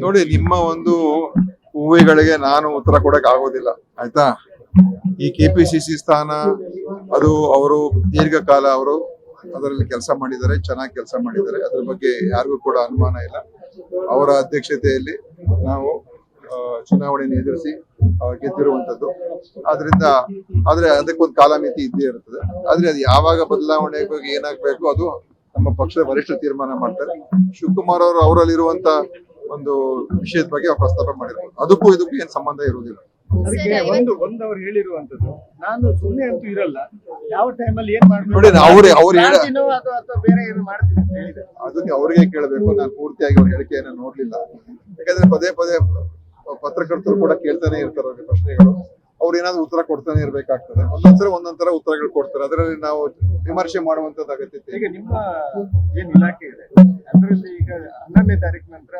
ನೋಡಿ, ನಿಮ್ಮ ಒಂದು ಊಹೆಗಳಿಗೆ ನಾನು ಉತ್ತರ ಕೊಡಕ್ ಆಗೋದಿಲ್ಲ, ಆಯ್ತಾ. ಈ KPCC ಸ್ಥಾನ ಅದು ಅವರು ದೀರ್ಘಕಾಲ ಅವರು ಅದರಲ್ಲಿ ಕೆಲಸ ಮಾಡಿದ್ದಾರೆ, ಚೆನ್ನಾಗಿ ಕೆಲಸ ಮಾಡಿದ್ದಾರೆ. ಅದ್ರ ಬಗ್ಗೆ ಯಾರಿಗೂ ಕೂಡ ಅನುಮಾನ ಇಲ್ಲ. ಅವರ ಅಧ್ಯಕ್ಷತೆಯಲ್ಲಿ ನಾವು ಚುನಾವಣೆಯನ್ನು ಎದುರಿಸಿ ಗೆದ್ದಿರುವಂತದ್ದು. ಆದ್ರೆ ಅದಕ್ಕೊಂದು ಕಾಲಮಿತಿ ಇದ್ದೇ ಇರ್ತದೆ. ಆದ್ರೆ ಅದು ಯಾವಾಗ ಬದಲಾವಣೆ ಬಗ್ಗೆ ಏನಾಗ್ಬೇಕು ಅದು ನಮ್ಮ ಪಕ್ಷದ ವರಿಷ್ಠ ತೀರ್ಮಾನ ಮಾಡ್ತಾರೆ. ಶಿವಕುಮಾರ್ ಅವರು ಅವರಲ್ಲಿರುವಂತ ಒಂದು ವಿಷಯದ ಬಗ್ಗೆ ಪ್ರಸ್ತಾಪ ಮಾಡಿರ್ಬೋದು. ಅದಕ್ಕೂ ಇದಕ್ಕೂ ಏನ್ ಸಂಬಂಧ ಇರುವುದಿಲ್ಲ. ಅದಕ್ಕೆ ಒಂದು ಅವ್ರು ಹೇಳಿರುವಂತದ್ದು, ನಾನು ಸುಮ್ಮನೆ ಅಂತೂ ಇರಲ್ಲ, ಯಾವ ಟೈಮಲ್ಲಿ ಏನ್ ಮಾಡ್ಬೇಕು ನೋಡಿ, ಅವ್ರು ಬೇರೆ ಏನು ಮಾಡ್ತೀನಿ ಅಂತ ಹೇಳಿದ್ದಾರೆ. ಅದಕ್ಕೆ ಅವ್ರಿಗೆ ಕೇಳಬೇಕು. ನಾನು ಪೂರ್ತಿಯಾಗಿ ಅವ್ರ ಹೇಳಿಕೆಯನ್ನು ನೋಡ್ಲಿಲ್ಲ. ಯಾಕಂದ್ರೆ ಪದೇ ಪದೇ ಪತ್ರಕರ್ತರು ಕೂಡ ಕೇಳ್ತಾನೆ ಇರ್ತಾರೆ ಅವ್ರಿಗೆ ಪ್ರಶ್ನೆಗಳು. ಅವ್ರು ಏನಾದ್ರು ಉತ್ತರ ಕೊಡ್ತಾನೆ ಇರ್ಬೇಕಾಗ್ತದೆ. ಒಂದೊಂದರ ಉತ್ತರಗಳು ಕೊಡ್ತಾರೆ. ಅದರಲ್ಲಿ ನಾವು ವಿಮರ್ಶೆ ಮಾಡುವಂತದ್ದು ಅಗತ್ಯತೆ. ಈಗ ನಿಮ್ಮ ಏನ್ ಇಲಾಖೆ ಇದೆ ಅದರಲ್ಲಿ ಈಗ 11ನೇ ತಾರೀಕು ನಂತರ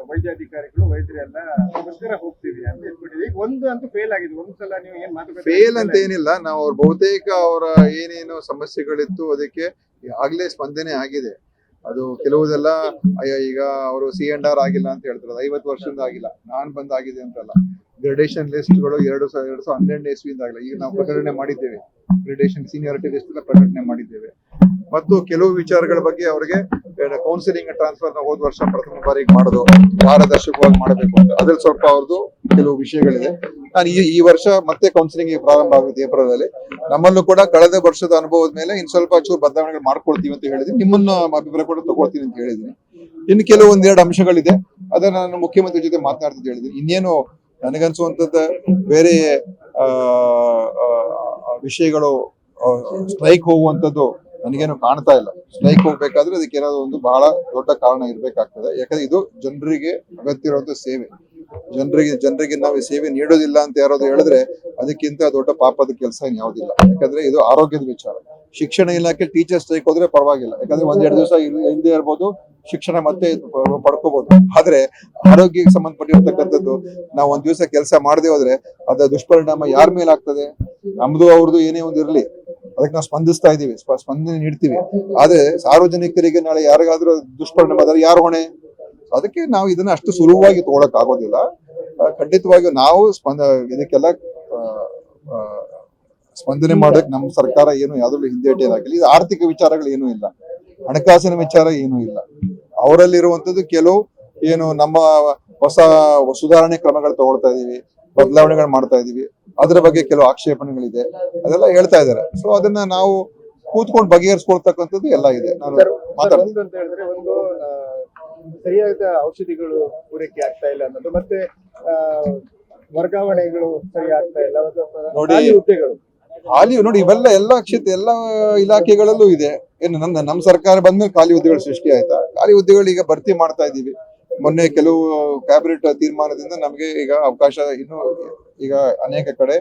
ವೈದ್ಯಾಧಿಕಾರಿಗಳು ವೈದ್ಯರೆಲ್ಲ ಅದಕ್ಕೋಸ್ಕರ ಹೋಗ್ತೀವಿ ಅಂತ ಹೇಳ್ಬಿಟ್ಟಿದೆ. ಈಗ ಒಂದು ಅಂತೂ ಫೇಲ್ ಆಗಿದೆ. ಒಂದ್ಸಲ ನೀವು ಏನ್ ಮಾತುಕತೆ ಫೇಲ್ ಅಂತ ಏನಿಲ್ಲ. ನಾವು ಅವ್ರ ಬಹುತೇಕ ಅವರ ಏನೇನು ಸಮಸ್ಯೆಗಳಿತ್ತು ಅದಕ್ಕೆ ಆಗ್ಲೇ ಸ್ಪಂದನೆ ಆಗಿದೆ. ಅದು ಕೆಲವುದೆಲ್ಲ ಈಗ ಅವರು C&R ಆಗಿಲ್ಲ ಅಂತ ಹೇಳ್ತಾರೆ. 50 ವರ್ಷದಿಂದ ಆಗಿಲ್ಲ. ನಾನ್ ಬಂದ್ ಆಗಿದೆ ಅಂತಲ್ಲ. ಗ್ರೇಡೇಷನ್ ಲಿಸ್ಟ್ಗಳು 2012 ಇಸ್ವಿಯಿಂದ ಆಗಿಲ್ಲ. ಈಗ ನಾವು ಪ್ರಕಟಣೆ ಮಾಡಿದ್ದೇವೆ. ಗ್ರೇಡೇಷನ್ ಸೀನಿಯಾರಿಟಿ ಲಿಸ್ಟ್ ಎಲ್ಲ ಪ್ರಕಟಣೆ ಮಾಡಿದ್ದೇವೆ. ಮತ್ತು ಕೆಲವು ವಿಚಾರಗಳ ಬಗ್ಗೆ ಅವರಿಗೆ ಕೌನ್ಸಿಲಿಂಗ್ ಟ್ರಾನ್ಸ್ಫರ್ ಹೋದ ವರ್ಷ ಪ್ರಥಮ ಬಾರಿಗೆ ಮಾಡೋದು, ಪಾರದರ್ಶಕವಾಗಿ ಮಾಡಬೇಕು ಅಂತ ಅದ್ರಲ್ಲಿ ಸ್ವಲ್ಪ ಅವ್ರದ್ದು ಕೆಲವು ವಿಷಯಗಳಿದೆ. ನಾನು ಈ ವರ್ಷ ಮತ್ತೆ ಕೌನ್ಸಿಲಿಂಗ್ ಪ್ರಾರಂಭ ಆಗುತ್ತೆ ಏಪ್ರಿಲ್ ಅಲ್ಲಿ. ನಮ್ಮಲ್ಲೂ ಕೂಡ ಕಳೆದ ವರ್ಷದ ಅನುಭವದ ಮೇಲೆ ಇನ್ ಸ್ವಲ್ಪ ಚೂರು ಬದಲಾವಣೆಗಳು ಮಾಡ್ಕೊಳ್ತೀವಿ ಅಂತ ಹೇಳಿದೀನಿ. ನಿಮ್ಮನ್ನ ಅಭಿಪ್ರಾಯ ಕೂಡ ತಗೊಳ್ತೀನಿ ಅಂತ ಹೇಳಿದೀನಿ. ಇನ್ನು ಕೆಲವೊಂದೆರಡು ಅಂಶಗಳಿದೆ, ಅದನ್ನ ನಾನು ಮುಖ್ಯಮಂತ್ರಿ ಜೊತೆ ಮಾತನಾಡ್ತಿದ್ದು ಹೇಳಿದೀನಿ. ಇನ್ನೇನು ನನಗನ್ಸುವಂತದ್ದ ಬೇರೆ ವಿಷಯಗಳು ಸ್ಟ್ರೈಕ್ ಹೋಗುವಂತದ್ದು ನನಗೇನು ಕಾಣ್ತಾ ಇಲ್ಲ. ಸ್ಟ್ರೈಕ್ ಹೋಗ್ಬೇಕಾದ್ರೆ ಅದಕ್ಕೆ ಏನಾದ್ರು ಒಂದು ಬಹಳ ದೊಡ್ಡ ಕಾರಣ ಇರ್ಬೇಕಾಗ್ತದೆ. ಯಾಕಂದ್ರೆ ಇದು ಜನರಿಗೆ ಅಗತ್ಯ ಇರುವಂತ ಸೇವೆ. ಜನರಿಗೆ ನಾವು ಸೇವೆ ನೀಡೋದಿಲ್ಲ ಅಂತ ಯಾರಾದ್ರು ಹೇಳಿದ್ರೆ ಅದಕ್ಕಿಂತ ದೊಡ್ಡ ಪಾಪದ ಕೆಲಸ ಯಾವುದಿಲ್ಲ. ಯಾಕಂದ್ರೆ ಇದು ಆರೋಗ್ಯದ ವಿಚಾರ. ಶಿಕ್ಷಣ ಇಲಾಖೆ ಟೀಚರ್ ಸ್ಟ್ರೈಕ್ ಹೋದ್ರೆ ಪರವಾಗಿಲ್ಲ, ಯಾಕಂದ್ರೆ 1-2 ದಿವಸ ಇಲ್ಲದೆ ಇರ್ಬೋದು, ಶಿಕ್ಷಣ ಮತ್ತೆ ಪಡ್ಕೋಬಹುದು. ಆದ್ರೆ ಆರೋಗ್ಯಕ್ಕೆ ಸಂಬಂಧಪಟ್ಟಿರ್ತಕ್ಕಂಥದ್ದು ನಾವು ಒಂದ್ ದಿವಸ ಕೆಲಸ ಮಾಡದೆ ಹೋದ್ರೆ ಅದ ದುಷ್ಪರಿಣಾಮ ಯಾರ ಮೇಲೆ ಆಗ್ತದೆ? ನಮ್ದು ಅವ್ರದ್ದು ಏನೇ ಒಂದು ಇರ್ಲಿ, ಅದಕ್ಕೆ ನಾವು ಸ್ಪಂದಿಸ್ತಾ ಇದೀವಿ, ಸ್ಪಂದನೆ ನೀಡ್ತೀವಿ. ಆದ್ರೆ ಸಾರ್ವಜನಿಕರಿಗೆ ನಾಳೆ ಯಾರಿಗಾದ್ರೂ ದುಷ್ಪರಿಣಾಮ ಆದ್ರೆ ಯಾರು ಹೊಣೆ? ಅದಕ್ಕೆ ನಾವು ಇದನ್ನ ಅಷ್ಟು ಸುಲಭವಾಗಿ ತಗೊಳಕ್ ಆಗೋದಿಲ್ಲ. ಖಂಡಿತವಾಗಿಯೂ ನಾವು ಇದಕ್ಕೆಲ್ಲ ಸ್ಪಂದನೆ ಮಾಡೋದಕ್ಕೆ ನಮ್ಮ ಸರ್ಕಾರ ಏನು ಯಾವ್ದ್ರಲ್ಲೂ ಹಿಂದೇಟಿಯಾಗಿಲ್ಲ. ಇದು ಆರ್ಥಿಕ ವಿಚಾರಗಳು ಏನೂ ಇಲ್ಲ, ಹಣಕಾಸಿನ ವಿಚಾರ ಏನೂ ಇಲ್ಲ. ಅವರಲ್ಲಿರುವಂತದ್ದು ಕೆಲವು ಏನು ನಮ್ಮ ಹೊಸ ಸುಧಾರಣೆ ಕ್ರಮಗಳು ತಗೊಳ್ತಾ ಇದೀವಿ, ಬದಲಾವಣೆಗಳು ಮಾಡ್ತಾ ಇದೀವಿ. ಅದರ ಬಗ್ಗೆ ಕೆಲವು ಆಕ್ಷೇಪಣೆಗಳಿದೆ, ಅದೆಲ್ಲ ಹೇಳ್ತಾ ಇದ್ದಾರೆ. ಸೊ ಅದನ್ನ ನಾವು ಕೂತ್ಕೊಂಡು ಬಗೆಹರಿಸ್ಕೊಳ್ತಕ್ಕಂಥದ್ದು ಎಲ್ಲ ಇದೆ. ನಾನು ಮಾತಾಡ್ತೀನಿ ಅಂತ ಹೇಳಿದ್ರೆ, ಒಂದು ಸರಿಯಾದ ಔಷಧಿಗಳು ಪೂರೈಕೆ ಆಗ್ತಾ ಇಲ್ಲ ಅನ್ನೋದು, ಮತ್ತೆ ವರ್ಗಾವಣೆಗಳು ಸರಿ ಆಗ್ತಾ ಇಲ್ಲ, ನೋಡಿ ಹುದ್ದೆಗಳು ನೋಡಿ ಇವೆಲ್ಲ ಎಲ್ಲ ಇಲಾಖೆಗಳಲ್ಲೂ ಇದೆ. ಏನು ನಮ್ಮ ಸರ್ಕಾರ ಬಂದ್ಮೇಲೆ ಖಾಲಿ ಹುದ್ದೆಗಳು ಸೃಷ್ಟಿ ಆಯ್ತಾ? ಖಾಲಿ ಹುದ್ದೆಗಳು ಈಗ ಭರ್ತಿ ಮಾಡ್ತಾ ಇದೀವಿ. ಮೊನ್ನೆ ಕೆಲವು ಕ್ಯಾಬಿನೆಟ್ ತೀರ್ಮಾನದಿಂದ ನಮಗೆ ಈಗ ಅವಕಾಶ ಇನ್ನು ಈಗ ಅನೇಕ ಕಡೆ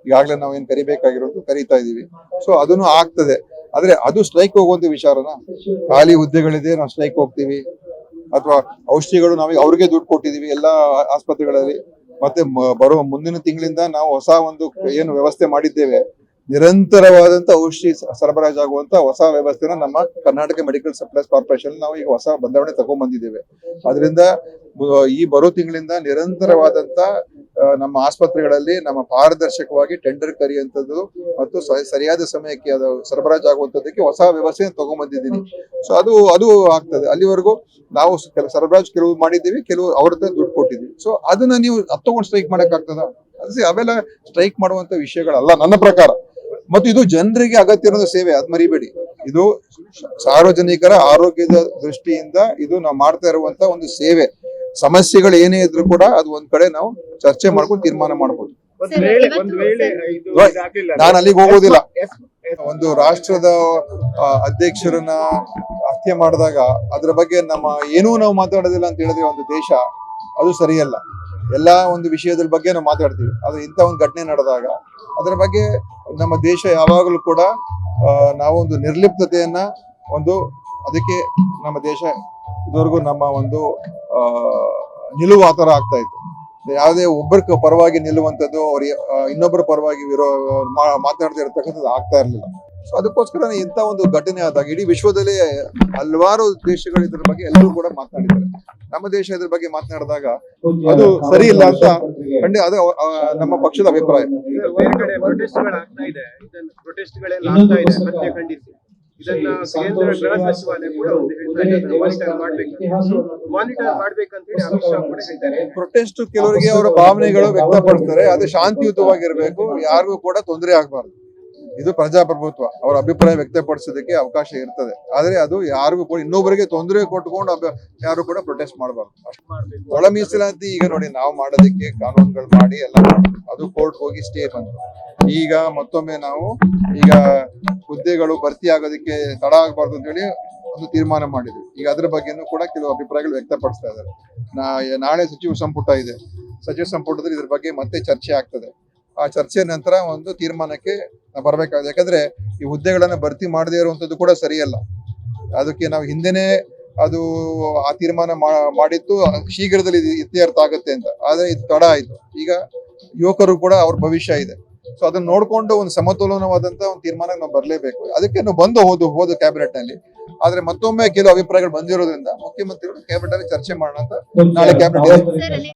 ಈಗಾಗಲೇ ನಾವು ಏನ್ ಕರಿಬೇಕಾಗಿರೋದು ಕರೀತಾ ಇದೀವಿ. ಸೊ ಅದನ್ನು ಆಗ್ತದೆ. ಆದ್ರೆ ಅದು ಸ್ಟ್ರೈಕ್ ಹೋಗುವಂತ ವಿಚಾರನ? ಖಾಲಿ ಹುದ್ದೆಗಳಿದೆ, ನಾವು ಸ್ಟ್ರೈಕ್ ಹೋಗ್ತೀವಿ, ಅಥವಾ ಔಷಧಿಗಳು ನಾವೀಗ ಅವ್ರಿಗೆ ದುಡ್ಡು ಕೊಟ್ಟಿದೀವಿ ಎಲ್ಲಾ ಆಸ್ಪತ್ರೆಗಳಲ್ಲಿ. ಮತ್ತೆ ಬರುವ ಮುಂದಿನ ತಿಂಗಳಿಂದ ನಾವು ಹೊಸ ಒಂದು ಏನು ವ್ಯವಸ್ಥೆ ಮಾಡಿದ್ದೇವೆ, ನಿರಂತರವಾದಂತ ಔಷಧಿ ಸರಬರಾಜಾಗುವಂತ ಹೊಸ ವ್ಯವಸ್ಥೆನ ನಮ್ಮ ಕರ್ನಾಟಕ ಮೆಡಿಕಲ್ ಸಪ್ಲೈಸ್ ಕಾರ್ಪೊರೇಷನ್ ನಾವು ಈಗ ಹೊಸ ಬದಲಾವಣೆ ತಗೊಂಡ್ ಬಂದಿದ್ದೇವೆ. ಅದರಿಂದ ಈ ಬರೋ ತಿಂಗಳಿಂದ ನಿರಂತರವಾದಂತ ನಮ್ಮ ಆಸ್ಪತ್ರೆಗಳಲ್ಲಿ ನಮ್ಮ ಪಾರದರ್ಶಕವಾಗಿ ಟೆಂಡರ್ ಕರೆಯುವಂಥದ್ದು ಮತ್ತು ಸರಿಯಾದ ಸಮಯಕ್ಕೆ ಅದು ಸರಬರಾಜಾಗುವಂಥದ್ದಕ್ಕೆ ಹೊಸ ವ್ಯವಸ್ಥೆ ತಗೊಂಡ್ ಬಂದಿದ್ದೀನಿ. ಸೊ ಅದು ಆಗ್ತದೆ. ಅಲ್ಲಿವರೆಗೂ ನಾವು ಸರಬರಾಜು ಕೆಲವು ಮಾಡಿದ್ದೀವಿ, ಕೆಲವು ಅವ್ರದ್ದೇ ದುಡ್ಡು ಕೊಟ್ಟಿದ್ದೀವಿ. ಸೊ ಅದನ್ನ ನೀವು ತಗೊಂಡು ಸ್ಟ್ರೈಕ್ ಮಾಡಕ್ ಆಗ್ತದ? ಅವೆಲ್ಲ ಸ್ಟ್ರೈಕ್ ಮಾಡುವಂತ ವಿಷಯಗಳಲ್ಲ ನನ್ನ ಪ್ರಕಾರ. ಮತ್ತು ಇದು ಜನರಿಗೆ ಅಗತ್ಯ ಇರೋದು ಸೇವೆ, ಅದ್ ಮರಿಬೇಡಿ. ಇದು ಸಾರ್ವಜನಿಕರ ಆರೋಗ್ಯದ ದೃಷ್ಟಿಯಿಂದ ಇದು ನಾವು ಮಾಡ್ತಾ ಇರುವಂತ ಒಂದು ಸೇವೆ. ಸಮಸ್ಯೆಗಳು ಏನೇ ಇದ್ರು ಕೂಡ ಅದು ಒಂದ್ ಕಡೆ ನಾವು ಚರ್ಚೆ ಮಾಡ್ಕೊಂಡು ತೀರ್ಮಾನ ಮಾಡ್ಬೋದು. ನಾನು ಅಲ್ಲಿಗೆ ಹೋಗೋದಿಲ್ಲ. ಒಂದು ರಾಷ್ಟ್ರದ ಅಧ್ಯಕ್ಷರನ್ನ ಹತ್ಯೆ ಮಾಡಿದಾಗ ಅದ್ರ ಬಗ್ಗೆ ಏನೂ ನಾವು ಮಾತಾಡೋದಿಲ್ಲ ಅಂತ ಹೇಳಿದ್ರೆ ಒಂದು ದೇಶ ಅದು ಸರಿಯಲ್ಲ. ಎಲ್ಲಾ ಒಂದು ವಿಷಯದ ಬಗ್ಗೆ ನಾವು ಮಾತಾಡ್ತೀವಿ. ಆದ್ರೆ ಇಂಥ ಒಂದು ಘಟನೆ ನಡೆದಾಗ ಅದರ ಬಗ್ಗೆ ನಮ್ಮ ದೇಶ ಯಾವಾಗಲೂ ಕೂಡ ನಾವೊಂದು ನಿರ್ಲಿಪ್ತತೆಯನ್ನ ಅದಕ್ಕೆ ನಮ್ಮ ದೇಶ ಇದುವರೆಗೂ ನಮ್ಮ ಒಂದು ನಿಲುವು ಆ ತರ ಆಗ್ತಾ ಇತ್ತು. ಯಾವುದೇ ಒಬ್ಬರ ಪರವಾಗಿ ನಿಲ್ಲುವಂಥದ್ದು, ಅವ್ರ ಇನ್ನೊಬ್ಬರ ಪರವಾಗಿ ಮಾತನಾಡದೇ ಇರತಕ್ಕಂಥದ್ದು ಆಗ್ತಾ ಇರ್ಲಿಲ್ಲ. ಸೊ ಅದಕ್ಕೋಸ್ಕರ ಇಂಥ ಒಂದು ಘಟನೆ ಆದಾಗ ಇಡೀ ವಿಶ್ವದಲ್ಲಿ ಹಲವಾರು ದೇಶಗಳು ಇದ್ರ ಬಗ್ಗೆ ಎಲ್ಲರೂ ಕೂಡ ಮಾತನಾಡಿದ್ದಾರೆ. ನಮ್ಮ ದೇಶ ಇದ್ರ ಬಗ್ಗೆ ಮಾತನಾಡಿದಾಗ ಅದು ಸರಿ ಇಲ್ಲ ಅಂತ ಅದು ನಮ್ಮ ಪಕ್ಷದ ಅಭಿಪ್ರಾಯ. ಬೇರೆ ಕಡೆ ಪ್ರೊಟೆಸ್ಟ್ಗಳಾಗ್ತಾ ಇದೆ, ಇದನ್ನ ಪ್ರೊಟೆಸ್ಟ್ಗಳೆಲ್ಲ ಆಗ್ತಾ ಇದೆ ಮತ್ತೆ ಖಂಡಿಸಿ. ಇದನ್ನ ಕೇಂದ್ರ ಗೃಹ ಸಚಿವಾಲಯ ಕೂಡ ಒಂದು ಹೇಳ್ತಾ ಇದೆ, ಮಾನಿಟರ್ ಮಾಡ್ಬೇಕಂತ ಹೇಳಿ ಅಮಿತ್ ಶಾ ಕೂಡ ಹೇಳ್ತಾರೆ. ಪ್ರೊಟೆಸ್ಟ್ ಕೆಲವರಿಗೆ ಅವರ ಭಾವನೆಗಳು ವ್ಯಕ್ತಪಡಿಸ್ತಾರೆ, ಅದು ಶಾಂತಿಯುತವಾಗಿರ್ಬೇಕು, ಯಾರಿಗೂ ಕೂಡ ತೊಂದರೆ ಆಗ್ಬಾರ್ದು. ಇದು ಪ್ರಜಾಪ್ರಭುತ್ವ, ಅವರ ಅಭಿಪ್ರಾಯ ವ್ಯಕ್ತಪಡಿಸೋದಕ್ಕೆ ಅವಕಾಶ ಇರ್ತದೆ. ಆದ್ರೆ ಅದು ಯಾರಿಗೂ ಕೂಡ ಇನ್ನೊಬ್ಬರಿಗೆ ತೊಂದರೆ ಕೊಟ್ಕೊಂಡು ಯಾರು ಕೂಡ ಪ್ರೊಟೆಸ್ಟ್ ಮಾಡಬಾರ್ದು. ಒಳ ಮೀಸಲಾತಿ ಈಗ ನೋಡಿ, ನಾವು ಮಾಡೋದಕ್ಕೆ ಕಾನೂನುಗಳು ಮಾಡಿ ಎಲ್ಲ ಅದು ಕೋರ್ಟ್ ಹೋಗಿ ಸ್ಟೇ ಬಂತು. ಈಗ ಮತ್ತೊಮ್ಮೆ ನಾವು ಈಗ ಹುದ್ದೆಗಳು ಭರ್ತಿ ಆಗೋದಕ್ಕೆ ತಡ ಆಗಬಾರ್ದು ಅಂತ ಹೇಳಿ ಒಂದು ತೀರ್ಮಾನ ಮಾಡಿದ್ವಿ. ಈಗ ಅದ್ರ ಬಗ್ಗೆನೂ ಕೂಡ ಕೆಲವು ಅಭಿಪ್ರಾಯಗಳು ವ್ಯಕ್ತಪಡಿಸ್ತಾ ಇದ್ದಾರೆ. ನಾಳೆ ಸಚಿವ ಸಂಪುಟ ಇದೆ, ಸಚಿವ ಸಂಪುಟದಲ್ಲಿ ಇದ್ರ ಬಗ್ಗೆ ಮತ್ತೆ ಚರ್ಚೆ ಆಗ್ತದೆ. ಆ ಚರ್ಚೆ ನಂತರ ಒಂದು ತೀರ್ಮಾನಕ್ಕೆ ಬರಬೇಕಾಗಿದೆ. ಯಾಕಂದ್ರೆ ಈ ಹುದ್ದೆಗಳನ್ನ ಭರ್ತಿ ಮಾಡದೇ ಇರುವಂತದ್ದು ಕೂಡ ಸರಿಯಲ್ಲ. ಅದಕ್ಕೆ ನಾವು ಹಿಂದೆನೆ ಅದು ಆ ತೀರ್ಮಾನ ಮಾಡಿತ್ತು, ಶೀಘ್ರದಲ್ಲಿ ಇತ್ಯರ್ಥ ಆಗುತ್ತೆ ಅಂತ. ಆದ್ರೆ ಇದು ತಡ ಆಯ್ತು. ಈಗ ಯುವಕರು ಕೂಡ ಅವ್ರ ಭವಿಷ್ಯ ಇದೆ. ಸೊ ಅದನ್ನ ನೋಡ್ಕೊಂಡು ಒಂದು ಸಮತೋಲನವಾದಂತ ಒಂದು ತೀರ್ಮಾನಕ್ಕೆ ನಾವು ಬರಲೇಬೇಕು. ಅದಕ್ಕೆ ನಾವು ಹೋದ ಕ್ಯಾಬಿನೆಟ್ ನಲ್ಲಿ. ಆದ್ರೆ ಮತ್ತೊಮ್ಮೆ ಕೆಲವು ಅಭಿಪ್ರಾಯಗಳು ಬಂದಿರೋದ್ರಿಂದ ಮುಖ್ಯಮಂತ್ರಿಗಳು ಕ್ಯಾಬಿನೆಟ್ ಅಲ್ಲಿ ಚರ್ಚೆ ಮಾಡೋಣ ಅಂತ ನಾಳೆ ಕ್ಯಾಬಿನೆಟ್ ಇದೆ.